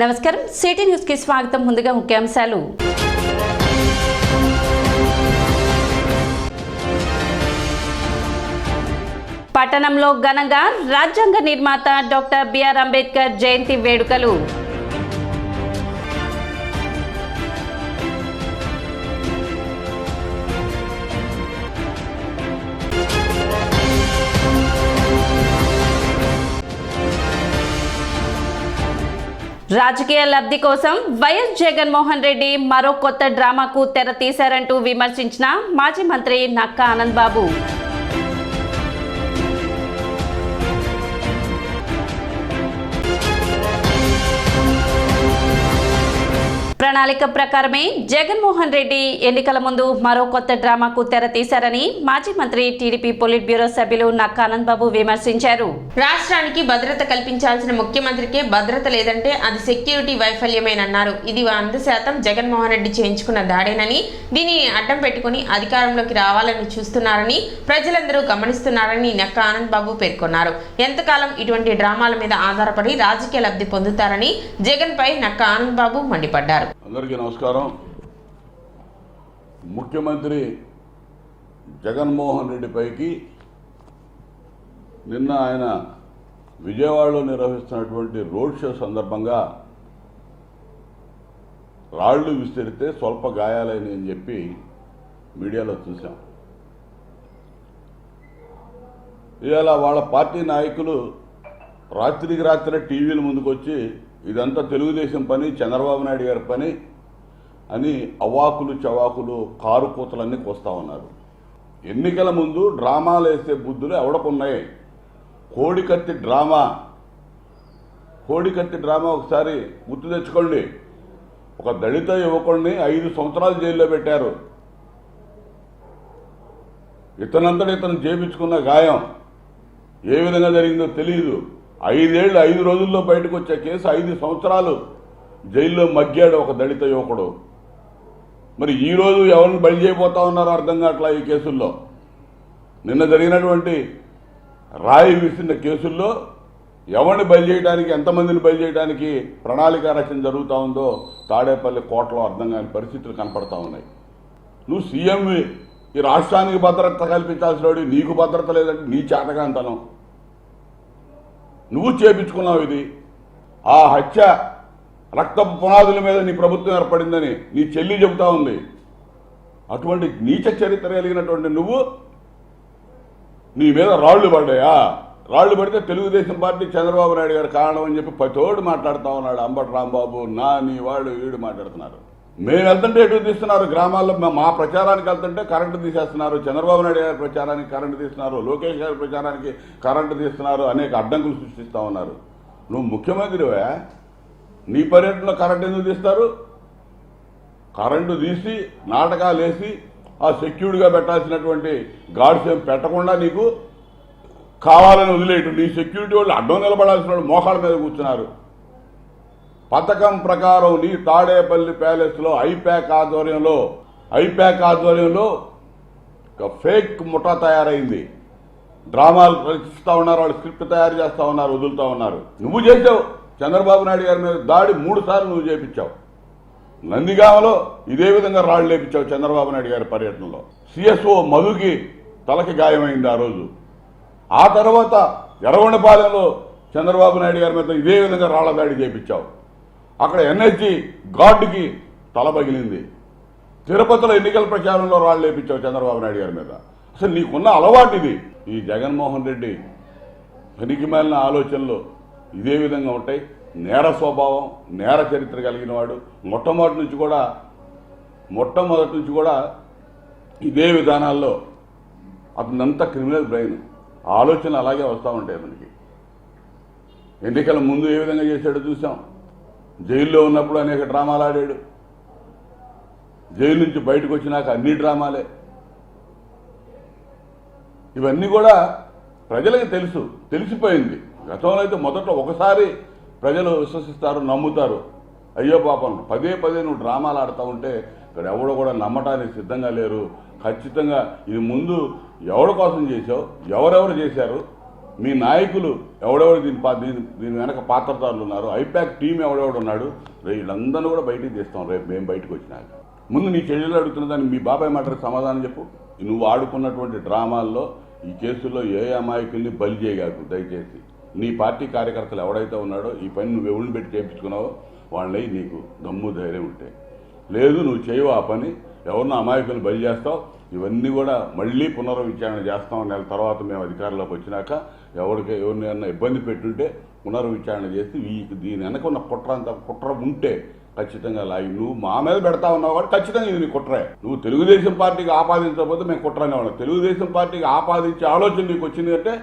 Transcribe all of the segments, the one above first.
నమస్కారం city news కి స్వాగతం. ముందుగా ముఖ్యాంశాలు. పట్టణంలో ఘనంగా రాజ్యాంగ నిర్మాత డాక్టర్ బిఆర్ అంబేద్కర్ జయంతి వేడుకలు. రాజకీయ లబ్ధి కోసం వైఎస్ జగన్మోహన్ రెడ్డి మరో కొత్త డ్రామాకు తెర తీశారంటూ విమర్శించిన మాజీ మంత్రి నక్కా ఆనంద్ బాబు. ప్రణాళిక ప్రకారమే జగన్మోహన్ రెడ్డి ఎన్నికల ముందు మరో కొత్త డ్రామాకు తెర తీశారని మాజీ మంత్రి టీడీపీ పొలిట్ బ్యూరో సభ్యులు నక్కా ఆనంద్ బాబు విమర్శించారు. రాష్ట్రానికి భద్రత కల్పించాల్సిన ముఖ్యమంత్రికే భద్రత లేదంటే అది సెక్యూరిటీ వైఫల్యమేనన్నారు. ఇది 100% జగన్మోహన్ రెడ్డి చేయించుకున్న దాడేనని, దీనిని అడ్డం పెట్టుకుని అధికారంలోకి రావాలని చూస్తున్నారని ప్రజలందరూ గమనిస్తున్నారని నక్కా ఆనంద్ బాబు పేర్కొన్నారు. ఎంతకాలం ఇటువంటి డ్రామాల మీద ఆధారపడి రాజకీయ లబ్ధి పొందుతారని జగన్ పై నక్కా ఆనంద్ బాబు మండిపడ్డారు. అందరికీ నమస్కారం. ముఖ్యమంత్రి జగన్మోహన్ రెడ్డి పైకి నిన్న ఆయన విజయవాడలో నిర్వహిస్తున్నటువంటి రోడ్ షో సందర్భంగా రాళ్లు విసిరితే స్వల్ప గాయాలని అని చెప్పి మీడియాలో చూసాం. ఇవాళ వాళ్ళ పార్టీ నాయకులు రాత్రికి రాత్రి టీవీల ముందుకు వచ్చి ఇదంతా తెలుగుదేశం పని, చంద్రబాబు నాయుడు గారి పని అని అవాకులు చవాకులు కారు కూతలన్నీ కోస్తా ఉన్నారు. ఎన్నికల ముందు డ్రామాలు వేసే బుద్ధులు ఎవడకున్నాయి? కోడికత్తి డ్రామా ఒకసారి గుర్తు తెచ్చుకోండి. ఒక దళిత యువకుడిని 5 సంవత్సరాలు జైల్లో పెట్టారు. ఇతనంతటి ఇతను చేపించుకున్న గాయం ఏ విధంగా జరిగిందో తెలియదు. 5 రోజుల్లో బయటకు వచ్చే కేసు 5 సంవత్సరాలు జైల్లో మగ్గాడు ఒక దళిత యువకుడు. మరి ఈరోజు ఎవరిని బలి చేయబోతా ఉన్నారో అర్థం కావట్లా. ఈ కేసుల్లో నిన్న జరిగినటువంటి రాయి విసిరిన కేసుల్లో ఎవరిని బలి చేయడానికి, ఎంతమందిని బలి చేయడానికి ప్రణాళిక రచన జరుగుతూ ఉందో తాడేపల్లి కోటలో అర్థం కాని పరిస్థితులు కనపడతా ఉన్నాయి. నువ్వు సీఎంవి, ఈ రాష్ట్రానికి భద్రత కల్పించాల్సిన వాడు, నీకు భద్రత లేదంటే నీ చేతకాంతనం. నువ్వు చేపించుకున్నావు ఇది. ఆ హత్య రక్తపు పునాదుల మీద నీ ప్రభుత్వం ఏర్పడిందని నీ చెల్లి చెబుతా ఉంది. అటువంటి నీచ చరిత్ర కలిగినటువంటి నువ్వు, నీ మీద రాళ్లు పడ్డాయా? రాళ్లు పడితే తెలుగుదేశం పార్టీ చంద్రబాబు నాయుడు గారు కారణం అని చెప్పి పతోడు మాట్లాడుతూ ఉన్నాడు. అంబటి రాంబాబు, నీ వాడు, వీడు మాట్లాడుతున్నారు. మేము వెళ్తుంటే ఎటు తీస్తున్నారు? గ్రామాల్లో మా ప్రచారానికి వెళ్తుంటే కరెంటు తీసేస్తున్నారు. చంద్రబాబు నాయుడు గారి ప్రచారానికి కరెంటు తీస్తున్నారు. లోకేష్ గారి ప్రచారానికి కరెంటు తీస్తున్నారు. అనేక అడ్డంకులు సృష్టిస్తూ ఉన్నారు. నువ్వు ముఖ్యమంత్రివే, నీ పర్యటనలో కరెంటు ఎందుకు తీస్తారు? కరెంటు తీసి నాటకాలు వేసి ఆ సెక్యూర్డ్గా పెట్టాల్సినటువంటి గార్డ్స్ ఏం పెట్టకుండా నీకు కావాలని వదిలేయటం. నీ సెక్యూరిటీ వాళ్ళు అడ్డం నిలబడాల్సిన వాళ్ళు మోకాళ్ళ మీద కూర్చున్నారు. పథకం ప్రకారం నీ తాడేపల్లి ప్యాలెస్లో ఐప్యాక్ ఆధ్వర్యంలో ఒక ఫేక్ ముఠా తయారైంది. డ్రామాలు రచిస్తూ ఉన్నారు, వాళ్ళు స్క్రిప్ట్ తయారు చేస్తూ ఉన్నారు, వదులుతూ ఉన్నారు. నువ్వు చేసావు. చంద్రబాబు నాయుడు గారి మీద దాడి 3 సార్లు నువ్వు చేపించావు. నందిగామలో ఇదే విధంగా రాళ్లు లేపించావు. చంద్రబాబు నాయుడు గారి పర్యటనలో సిఎస్ఓ మధుకి తలకి గాయమైంది ఆ రోజు. ఆ తర్వాత ఎర్రగొండపాలెంలో చంద్రబాబు నాయుడు గారి మీద ఇదే విధంగా రాళ్ల దాడి చేపించావు. అక్కడ ఎన్ఎస్జీ గార్డుకి తల పగిలింది. తిరుపతిలో ఎన్నికల ప్రచారంలో రాళ్ళు లేపించావు చంద్రబాబు నాయుడు గారి మీద. అసలు నీకున్న అలవాటు ఇది. ఈ జగన్మోహన్ రెడ్డి పనికిమాలిన ఆలోచనలు ఇదే విధంగా ఉంటాయి. నేర స్వభావం, నేర చరిత్ర కలిగిన వాడు. మొట్టమొదటి నుంచి కూడా ఇదే విధానాల్లో అతనంతా క్రిమినల్ బ్రెయిన్. ఆలోచనలు అలాగే వస్తూ ఉంటాయి మనకి. ఎన్నికల ముందు ఏ విధంగా చేశాడో చూసాం. జైల్లో ఉన్నప్పుడు అనేక డ్రామాలు ఆడాడు. జైలు నుంచి బయటకు వచ్చినాక అన్ని డ్రామాలే. ఇవన్నీ కూడా ప్రజలకు తెలిసిపోయింది. గతంలో అయితే మొదట్లో ఒకసారి ప్రజలు విశ్వసిస్తారు, నమ్ముతారు. అయ్యో పాపం పదే నువ్వు డ్రామాలు ఆడుతూ ఉంటే ఇక్కడ ఎవడో కూడా నమ్మటానికి సిద్ధంగా లేరు. ఖచ్చితంగా ఇది ముందు ఎవరి కోసం చేశావు, ఎవరెవరు చేశారు, మీ నాయకులు ఎవడెవడు దీని వెనక పాత్రదారులు ఉన్నారు, ఐపాక్ టీం ఎవడెవడు ఉన్నాడు, వీళ్ళందరూ కూడా బయటికి తీస్తాం రేపు మేము బయటకు వచ్చినాక. ముందు నీ చెల్లెలు అడుగుతున్న దానికి మీ బాబాయ్ మాటలకు సమాధానం చెప్పు. నువ్వు ఆడుకున్నటువంటి డ్రామాల్లో ఈ కేసుల్లో ఏ అమాయకుల్ని బలి చేయగాకు దయచేసి. నీ పార్టీ కార్యకర్తలు ఎవడైతే ఉన్నాడో ఈ పని నువ్వు ఎవరిని పెట్టి చేయించుకున్నావో వాళ్ళని నీకు దమ్ము ధైర్యం ఉంటే, లేదు నువ్వు చేయవు ఆ పని, ఎవరినో అమాయకుల్ని బలి చేస్తావు, ఇవన్నీ కూడా మళ్ళీ పునర్విచారణ చేస్తాం. నెల తర్వాత మేము అధికారంలోకి వచ్చినాక ఎవరినైనా ఇబ్బంది పెట్టుంటే పునర్విచారణ చేసి దీని వెనక ఉన్న కుట్ర ఉంటే ఖచ్చితంగా లాగి నువ్వు మా మీద పెడతా ఉన్నావు కాబట్టి ఖచ్చితంగా ఇది నీ కుట్రే. నువ్వు తెలుగుదేశం పార్టీకి ఆపాదించకపోతే మేము కుట్ర అనేవాళ్ళం. తెలుగుదేశం పార్టీకి ఆపాదించే ఆలోచన నీకు వచ్చింది అంటే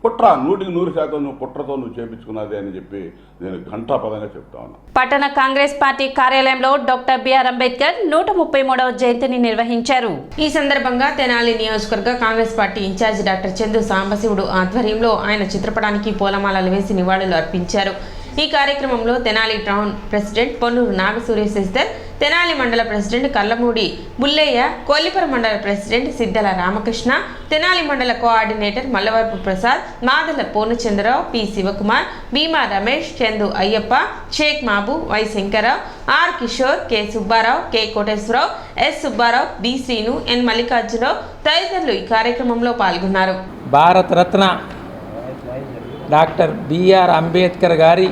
కుట్ర 100% నువ్వు కుట్రతో నువ్వు చేపించుకున్నదే అని చెప్పి నేను ఘంటాపదంగా చెప్తా ఉన్నా. పట్టణ కాంగ్రెస్ పార్టీ కార్యాలయంలో డాక్టర్ బిఆర్ అంబేద్కర్ 133వ జయంతిని నిర్వహించారు. ఈ సందర్భంగా తెనాలి నియోజకవర్గ Congress party incharge doctor Chandu Sambasivudu ఆధ్వర్యంలో ఆయన చిత్రపటానికి పూలమాలలు వేసి నివాళులు అర్పించారు. ఈ కార్యక్రమంలో తెనాలి టౌన్ ప్రెసిడెంట్ పొన్నూరు నాగసూర్య శశిధర్, తెనాలి మండల ప్రెసిడెంట్ కల్లమూడి బుల్లయ్య, కొల్లిపర మండల president సిద్దల Ramakrishna, Tenali mandal coordinator Mallavarapu Prasad, Madala Purnachandrarao, P Sivakumar, Bhima Ramesh, Chandu Ayyappa, Sheikh Mabu, Y Sankararao, R Kishore, K Subbarao, K Koteswararao, S Subbarao, B Srinu, N Mallikarjunarao తదితరులు ఈ కార్యక్రమంలో పాల్గొన్నారు. భారతరత్న డాక్టర్ బిఆర్ అంబేద్కర్ గారి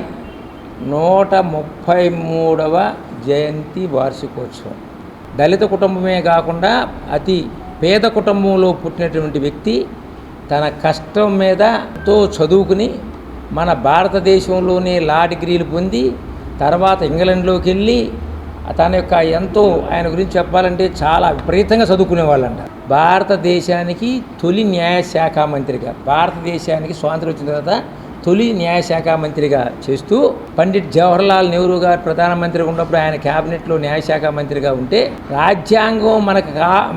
133వ జయంతి వార్షికోత్సవం. దళిత కుటుంబమే కాకుండా అతి పేద కుటుంబంలో పుట్టినటువంటి వ్యక్తి తన కష్టం మీదతో చదువుకుని మన భారతదేశంలోనే లా డిగ్రీలు పొంది తర్వాత ఇంగ్లాండ్లోకి వెళ్ళి తన యొక్క ఎంతో ఆయన గురించి చెప్పాలంటే చాలా విపరీతంగా చదువుకునేవాళ్ళంట. భారతదేశానికి తొలి న్యాయశాఖ మంత్రిగా, భారతదేశానికి స్వాతంత్రం వచ్చిన తర్వాత తొలి న్యాయశాఖ మంత్రిగా చేస్తూ పండిట్ జవహర్లాల్ నెహ్రూ గారు ప్రధానమంత్రిగా ఉన్నప్పుడు ఆయన క్యాబినెట్లో న్యాయశాఖ మంత్రిగా ఉంటే రాజ్యాంగం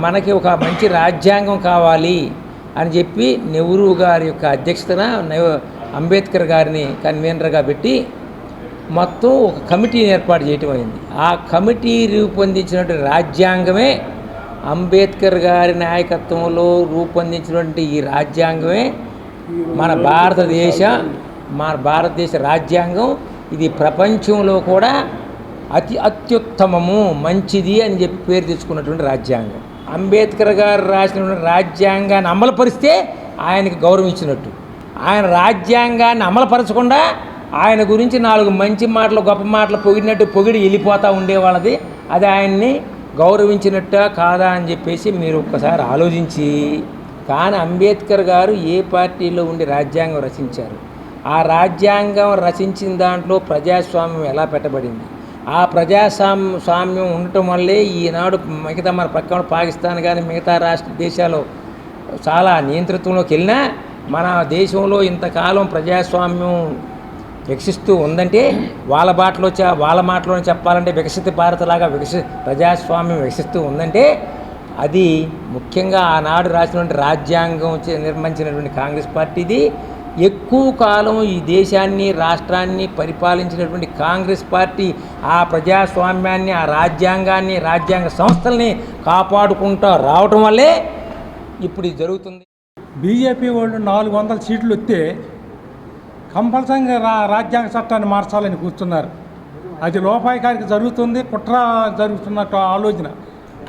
మనకి ఒక మంచి రాజ్యాంగం కావాలి అని చెప్పి నెహ్రూ గారి యొక్క అధ్యక్షతన అంబేద్కర్ గారిని కన్వీనర్గా పెట్టి మొత్తం ఒక కమిటీని ఏర్పాటు చేయటం అయింది. ఆ కమిటీ రూపొందించినటువంటి రాజ్యాంగమే అంబేద్కర్ గారి నాయకత్వంలో రూపొందించినటువంటి ఈ రాజ్యాంగమే మన భారతదేశ రాజ్యాంగం. ఇది ప్రపంచంలో కూడా అత్యుత్తమము, మంచిది అని చెప్పి పేరు తెచ్చుకున్నటువంటి రాజ్యాంగం. అంబేద్కర్ గారు రాసినటువంటి రాజ్యాంగాన్ని అమలుపరిస్తే ఆయనకి గౌరవం ఇచ్చినట్టు. ఆయన రాజ్యాంగాన్ని అమలుపరచకుండా ఆయన గురించి 4 మంచి మాటలు గొప్ప మాటలు పొగిడి వెళ్ళిపోతూ ఉండేవాళ్ళది. అది ఆయన్ని గౌరవించినట్ట కాదా అని చెప్పేసి మీరు ఒక్కసారి ఆలోచించి, కానీ అంబేద్కర్ గారు ఏ పార్టీలో ఉండి రాజ్యాంగం రచించారు, ఆ రాజ్యాంగం రచించిన దాంట్లో ప్రజాస్వామ్యం ఎలా పెట్టబడింది, ఆ ప్రజాస్వామ్యం ఉండటం వల్లే ఈనాడు మిగతా మన పక్కన పాకిస్తాన్ కానీ మిగతా దేశాలు చాలా నియంతృత్వంలోకి వెళ్ళినా మన దేశంలో ఇంతకాలం ప్రజాస్వామ్యం వికసిస్తూ ఉందంటే వాళ్ళ మాటలోనే చెప్పాలంటే వికసిత భారత్లాగా ప్రజాస్వామ్యం వికసిస్తూ ఉందంటే అది ముఖ్యంగా ఆనాడు రాసినటువంటి రాజ్యాంగం నిర్మించినటువంటి కాంగ్రెస్ పార్టీది. ఎక్కువ కాలం ఈ దేశాన్ని రాష్ట్రాన్ని పరిపాలించినటువంటి కాంగ్రెస్ పార్టీ ఆ ప్రజాస్వామ్యాన్ని, ఆ రాజ్యాంగాన్ని, రాజ్యాంగ సంస్థల్ని కాపాడుకుంటూ రావటం వల్లే ఇప్పుడు ఇది జరుగుతుంది. బీజేపీ వాళ్ళు 400 సీట్లు వస్తే కంపల్సరీగా రాజ్యాంగ చట్టాన్ని మార్చాలని కూర్చున్నారు. అది లోపాయికారికి జరుగుతుంది, కుట్ర జరుగుతున్నట్టు ఆలోచన.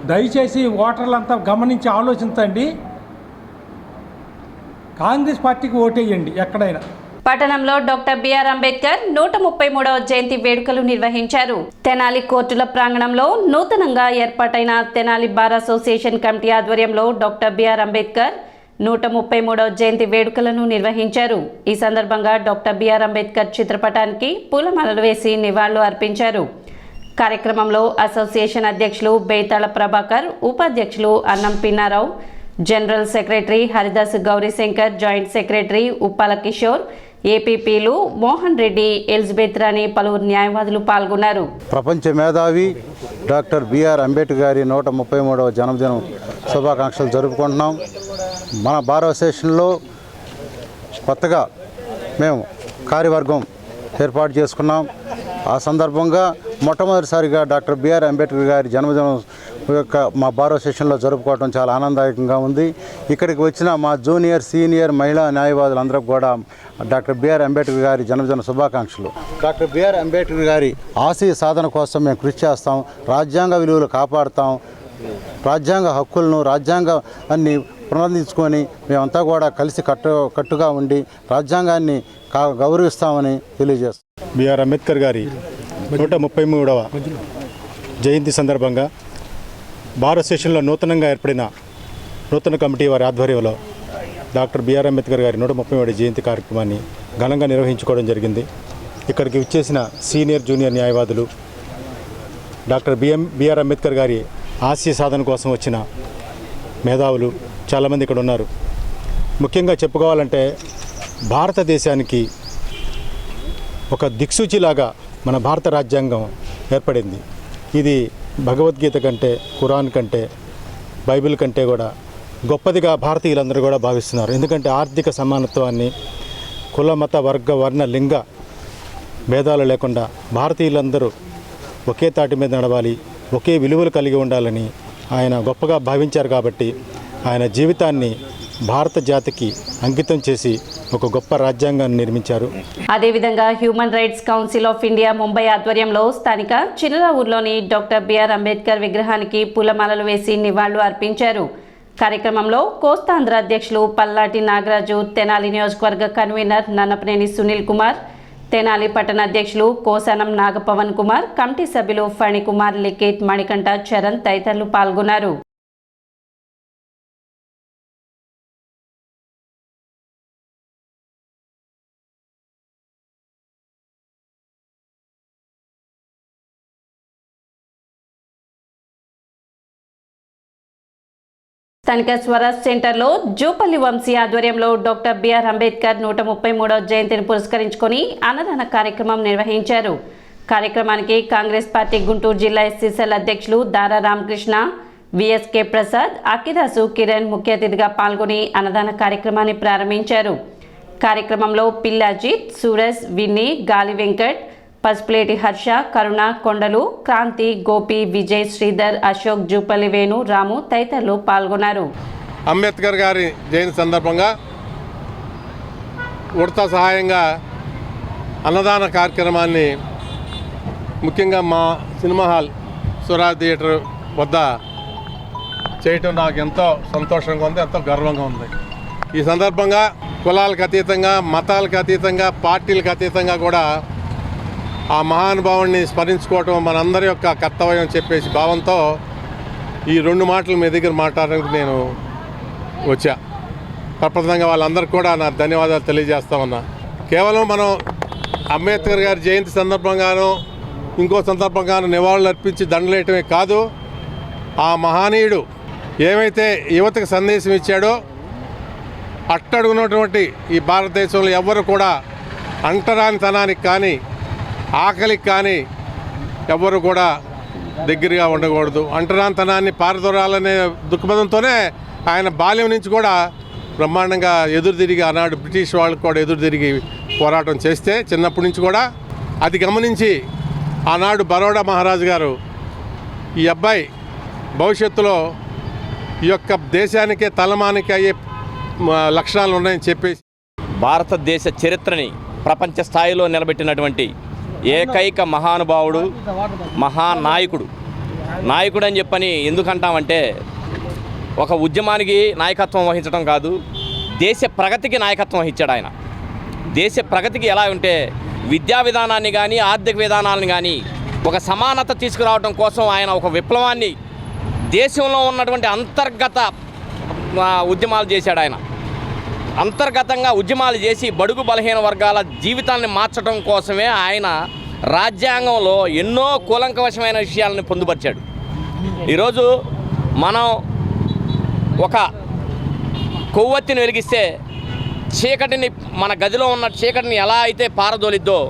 దయచేసి ఓటర్లంతా గమనించి ఆలోచించండి, కాంగ్రెస్ పార్టీకి ఓటేయండి ఎక్కడైనా. పట్టణంలో డాక్టర్ బిఆర్ అంబేద్కర్ 133వ జయంతి వేడుకలు నిర్వహించారు. తెనాలి కోర్టుల ప్రాంగణంలో నూతనంగా ఏర్పాటైన తెనాలి బార్ అసోసియేషన్ కమిటీ ఆధ్వర్యంలో డాక్టర్ బిఆర్ అంబేద్కర్ 133వ జయంతి వేడుకలను నిర్వహించారు. ఈ సందర్భంగా డాక్టర్ బిఆర్ అంబేద్కర్ చిత్రపటానికి పూలమాలలు వేసి నివాళులు అర్పించారు. కార్యక్రమంలో అసోసియేషన్ అధ్యక్షులు బేతాళ ప్రభాకర్, ఉపాధ్యక్షులు Annam Pinnarao, general secretary Haridas Gaurishankar, joint secretary Uppala Kishore, ఏపీపీలు మోహన్ రెడ్డి, ఎలిజబెత్ రాణి, పలువురు న్యాయవాదులు పాల్గొన్నారు. ప్రపంచ మేధావి డాక్టర్ బిఆర్ అంబేద్కర్ గారి 133వ జన్మదినం శుభాకాంక్షలు జరుపుకుంటున్నాం. మన బార్ అసోసియేషన్లో కొత్తగా మేము కార్యవర్గం ఏర్పాటు చేసుకున్నాం. ఆ సందర్భంగా మొట్టమొదటిసారిగా డాక్టర్ బిఆర్ అంబేద్కర్ గారి జన్మదినం యొక్క మా బార్ అసోసియేషన్లో జరుపుకోవడం చాలా ఆనందదాయకంగా ఉంది. ఇక్కడికి వచ్చిన మా జూనియర్ సీనియర్ మహిళా న్యాయవాదులందరికీ కూడా డాక్టర్ బిఆర్ అంబేద్కర్ గారి జన్మదిన శుభాకాంక్షలు. డాక్టర్ బిఆర్ అంబేద్కర్ గారి ఆశయ సాధన కోసం మేము కృషి చేస్తాం, రాజ్యాంగ విలువలు కాపాడుతాం, రాజ్యాంగ హక్కులను రాజ్యాంగాన్ని పునరుద్ధరించుకొని మేమంతా కూడా కలిసి కట్టుగా ఉండి రాజ్యాంగాన్ని గౌరవిస్తామని తెలియజేస్తాం. బిఆర్ అంబేద్కర్ గారి 133వ జయంతి సందర్భంగా బార్ అసోసియేషన్లో నూతనంగా ఏర్పడిన నూతన కమిటీ వారి ఆధ్వర్యంలో డాక్టర్ బిఆర్ అంబేద్కర్ గారి 133వ జయంతి కార్యక్రమాన్ని ఘనంగా నిర్వహించుకోవడం జరిగింది. ఇక్కడికి విచ్చేసిన సీనియర్ జూనియర్ న్యాయవాదులు, డాక్టర్ బిఆర్ అంబేద్కర్ గారి ఆశయ సాధన కోసం వచ్చిన మేధావులు చాలామంది ఇక్కడ ఉన్నారు. ముఖ్యంగా చెప్పుకోవాలంటే భారతదేశానికి ఒక దిక్సూచిలాగా మన భారత రాజ్యాంగం ఏర్పడింది. ఇది భగవద్గీత కంటే, ఖురాన్ కంటే, బైబిల్ కంటే కూడా గొప్పదిగా భారతీయులందరూ కూడా భావిస్తున్నారు. ఎందుకంటే ఆర్థిక సమానత్వాన్ని, కుల మత వర్గ వర్ణ లింగ భేదాలు లేకుండా భారతీయులందరూ ఒకే తాటి మీద నడవాలి, ఒకే విలువలు కలిగి ఉండాలని ఆయన గొప్పగా భావించారు. కాబట్టి ఆయన జీవితాన్ని భారత జాతికి అంకితం చేసి ఒక గొప్ప రాజ్యాంగాన్ని నిర్మించారు. అదేవిధంగా human rights council of India Mumbai ఆధ్వర్యంలో స్థానిక చిన్నరావూరులోని డాక్టర్ బిఆర్ అంబేద్కర్ విగ్రహానికి పూలమాలలు వేసి నివాళులు అర్పించారు. కార్యక్రమంలో కోస్తాంధ్ర అధ్యక్షులు పల్లాటి నాగరాజు, తెనాలి నియోజకవర్గ కన్వీనర్ నన్నపనేని సునీల్ కుమార్, తెనాలి పట్టణ అధ్యక్షులు కోసానం నాగపవన్ కుమార్, కమిటీ సభ్యులు ఫణికుమార్, లిఖిత్, మణికంఠ, చరణ్ తదితరులు పాల్గొన్నారు. స్థానిక స్వరాజ్ సెంటర్లో జూపల్లి వంశీ ఆధ్వర్యంలో డాక్టర్ బిఆర్ అంబేద్కర్ 133వ జయంతిని పురస్కరించుకొని అన్నదాన కార్యక్రమం నిర్వహించారు. కార్యక్రమానికి కాంగ్రెస్ పార్టీ గుంటూరు జిల్లా ఎస్సీసీఎల్ అధ్యక్షులు దారా రామకృష్ణ, విఎస్కే ప్రసాద్, అకిదాసు కిరణ్ ముఖ్య అతిథిగా పాల్గొని అన్నదాన కార్యక్రమాన్ని ప్రారంభించారు. కార్యక్రమంలో పిల్లాజిత్, సూరజ్, విన్నీ, గాలి వెంకట్, పసుపులేటి హర్ష, కరుణ, కొండలు, క్రాంతి, గోపి, విజయ్, శ్రీధర్, అశోక్, జూపల్లి వేణు, రాము తదితరులు పాల్గొన్నారు. అంబేద్కర్ గారి జయంతి సందర్భంగా ఉడత సహాయంగా అన్నదాన కార్యక్రమాన్ని ముఖ్యంగా మా సినిమా హాల్ స్వరాజ్ థియేటర్ వద్ద చేయటం నాకు ఎంతో సంతోషంగా ఉంది, ఎంతో గర్వంగా ఉంది. ఈ సందర్భంగా కులాలకు అతీతంగా, మతాలకు అతీతంగా, పార్టీలకు అతీతంగా కూడా ఆ మహానుభావుడిని స్మరించుకోవటం మనందరి యొక్క కర్తవ్యం చెప్పేసి భావంతో ఈ 2 మాటలు మీ దగ్గర మాట్లాడడానికి నేను వచ్చా. ప్రప్రథమంగా వాళ్ళందరికీ కూడా నా ధన్యవాదాలు తెలియజేస్తా ఉన్నా. కేవలం మనం అంబేద్కర్ గారి జయంతి సందర్భంగానో ఇంకో సందర్భంగానో నివాళులు అర్పించి దండలేయటమే కాదు, ఆ మహనీయుడు ఏమైతే యువతకు సందేశం ఇచ్చాడో అట్టడుగున్నటువంటి ఈ భారతదేశంలో ఎవ్వరు కూడా అంటరానితనానికి కానీ, ఆకలికి కానీ ఎవ్వరు కూడా దగ్గరగా ఉండకూడదు. అంటరానితనాన్ని పారదోరాలనే దృక్పథంతోనే ఆయన బాల్యం నుంచి కూడా బ్రహ్మాండంగా ఎదురుతిరిగి, ఆనాడు బ్రిటిష్ వాళ్ళకు కూడా ఎదురుతిరిగి పోరాటం చేస్తే చిన్నప్పటి నుంచి కూడా అది గమనించి ఆనాడు బరోడా మహారాజు గారు ఈ అబ్బాయి భవిష్యత్తులో ఈ యొక్క దేశానికే తలమానికి అయ్యే లక్షణాలు ఉన్నాయని చెప్పేసి భారతదేశ చరిత్రని ప్రపంచ స్థాయిలో నిలబెట్టినటువంటి ఏకైక మహానుభావుడు, మహానాయకుడు. నాయకుడు అని చెప్పని ఎందుకంటామంటే ఒక ఉద్యమానికి నాయకత్వం వహించడం కాదు, దేశ ప్రగతికి నాయకత్వం వహించాడు ఆయన. దేశ ప్రగతికి ఎలా ఉంటే విద్యా విధానాన్ని కానీ, ఆర్థిక విధానాలను కానీ ఒక సమానత తీసుకురావడం కోసం ఆయన ఒక విప్లవాన్ని, దేశంలో ఉన్నటువంటి అంతర్గత ఉద్యమాలు చేశాడు ఆయన. అంతర్గతంగా ఉద్యమాలు చేసి బడుగు బలహీన వర్గాల జీవితాన్ని మార్చడం కోసమే ఆయన రాజ్యాంగంలో ఎన్నో కూలంకవశమైన విషయాలను పొందుపరిచాడు. ఈరోజు మనం ఒక కొవ్వొత్తిని వెలిగిస్తే చీకటిని, మన గదిలో ఉన్న చీకటిని ఎలా అయితే పారదోలిద్దో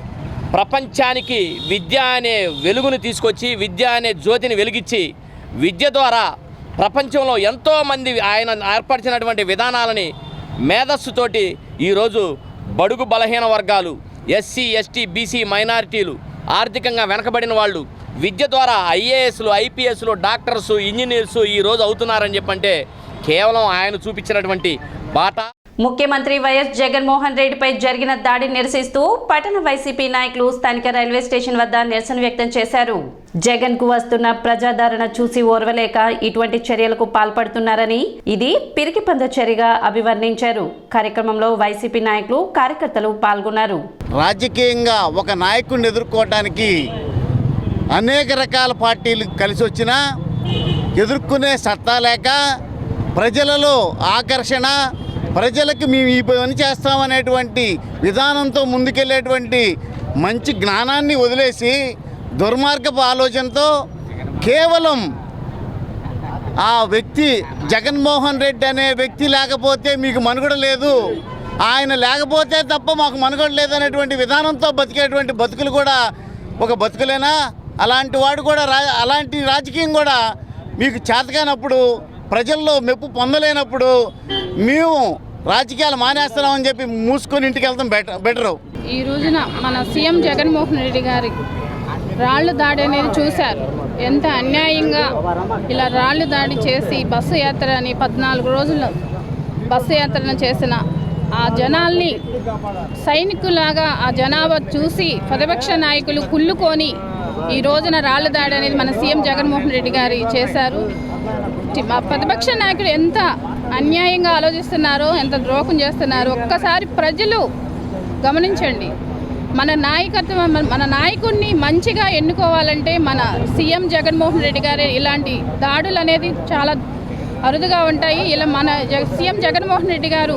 ప్రపంచానికి విద్య అనే వెలుగుని తీసుకొచ్చి, విద్య అనే జ్యోతిని వెలిగించి, విద్య ద్వారా ప్రపంచంలో ఎంతోమంది ఆయన ఏర్పరిచినటువంటి విధానాలని మేధస్సుతోటి ఈరోజు బడుగు బలహీన వర్గాలు, ఎస్సీ, ఎస్టీ, బీసీ మైనారిటీలు, ఆర్థికంగా వెనకబడిన వాళ్ళు విద్య ద్వారా ఐఏఎస్లు, ఐపీఎస్లు, డాక్టర్సు, ఇంజనీర్సు ఈరోజు అవుతున్నారని చెప్పంటే కేవలం ఆయన చూపించినటువంటి బాట. ముఖ్యమంత్రి వైఎస్ జగన్మోహన్ రెడ్డిపై జరిగిన దాడిని నిరసిస్తూ పట్టణ వైసీపీ నాయకులు స్థానిక రైల్వే స్టేషన్ వద్ద నిరసన వ్యక్తం చేశారు. జగన్ కు వస్తున్న ప్రజాదరణ చూసి ఓర్వలేక ఇటువంటి చర్యలకు పాల్పడుతున్నారని, ఇది పిరికిపంద చర్యగా అభివర్ణించారు. కార్యక్రమంలో వైసీపీ నాయకులు, కార్యకర్తలు పాల్గొన్నారు. రాజకీయంగా ఒక నాయకుడిని ఎదుర్కోవడానికి అనేక రకాల పార్టీలు కలిసి వచ్చినా ఎదుర్కొనే సత్తా లేక ప్రజలలో ఆకర్షణ, ప్రజలకు మేము ఈ పని చేస్తామనేటువంటి విధానంతో ముందుకెళ్ళేటువంటి మంచి జ్ఞానాన్ని వదిలేసి దుర్మార్గపు ఆలోచనతో కేవలం ఆ వ్యక్తి జగన్మోహన్ రెడ్డి అనే వ్యక్తి లేకపోతే మీకు మనుగడ లేదు, ఆయన లేకపోతే తప్ప మాకు మనుగడ లేదనేటువంటి విధానంతో బతికేటువంటి బతుకులు కూడా ఒక బతుకులేనా? అలాంటి వాడు కూడా అలాంటి రాజకీయం కూడా మీకు చేతకానప్పుడు, ప్రజల్లో మెప్పు పొందలేనప్పుడు మేము రాజకీయాలు మానేస్తున్నామని చెప్పి మూసుకొని ఇంటికి వెళ్తాం బెటరు. ఈ రోజున మన సీఎం జగన్మోహన్ రెడ్డి గారి రాళ్ళు దాడి అనేది చూశారు. ఎంత అన్యాయంగా ఇలా రాళ్ళు దాడి చేసి బస్సు యాత్రని 14 రోజులు బస్సు యాత్రను చేసిన ఆ జనాల్ని సైనికులాగా ఆ జనాభా చూసి ప్రతిపక్ష నాయకులు కుళ్ళుకొని ఈ రోజున రాళ్ళు దాడి అనేది మన సీఎం జగన్మోహన్ రెడ్డి గారు చేశారు. ప్రతిపక్ష నాయకులు ఎంత అన్యాయంగా ఆలోచిస్తున్నారో, ఎంత ద్రోహం చేస్తున్నారో ఒక్కసారి ప్రజలు గమనించండి. మన నాయకత్వం, మన నాయకుడిని మంచిగా ఎన్నుకోవాలంటే మన సీఎం జగన్మోహన్ రెడ్డి గారే. ఇలాంటి దాడులు అనేది చాలా అరుదుగా ఉంటాయి. ఇలా మన సీఎం జగన్మోహన్ రెడ్డి గారు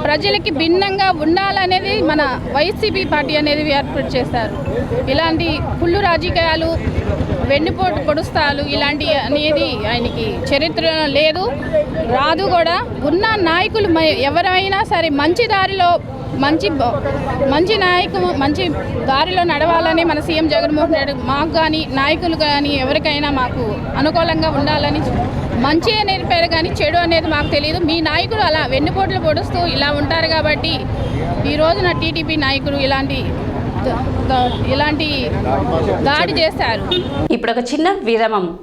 ప్రజలకి భిన్నంగా ఉండాలనేది మన వైసీపీ పార్టీ అనేది ఏర్పాటు చేస్తారు. ఇలాంటి కుళ్ళు రాజకీయాలు, వెన్నుపోటు పొడుస్తాలు ఇలాంటి అనేది ఆయనకి చరిత్రలో లేదు, రాదు కూడా. ఉన్న నాయకులు ఎవరైనా సరే మంచి దారిలో మంచి దారిలో నడవాలని మన సీఎం జగన్మోహన్ రెడ్డి మాకు కానీ నాయకులు కానీ ఎవరికైనా మాకు అనుకూలంగా ఉండాలని మంచి అనేది పేరు కానీ చెడు అనేది మాకు తెలియదు. మీ నాయకులు అలా వెన్నుపోట్లు పొడుస్తూ ఇలా ఉంటారు కాబట్టి ఈ రోజున టీడీపీ నాయకులు ఇలాంటి దాడి చేశారు. ఇప్పుడు ఒక చిన్న విరామం.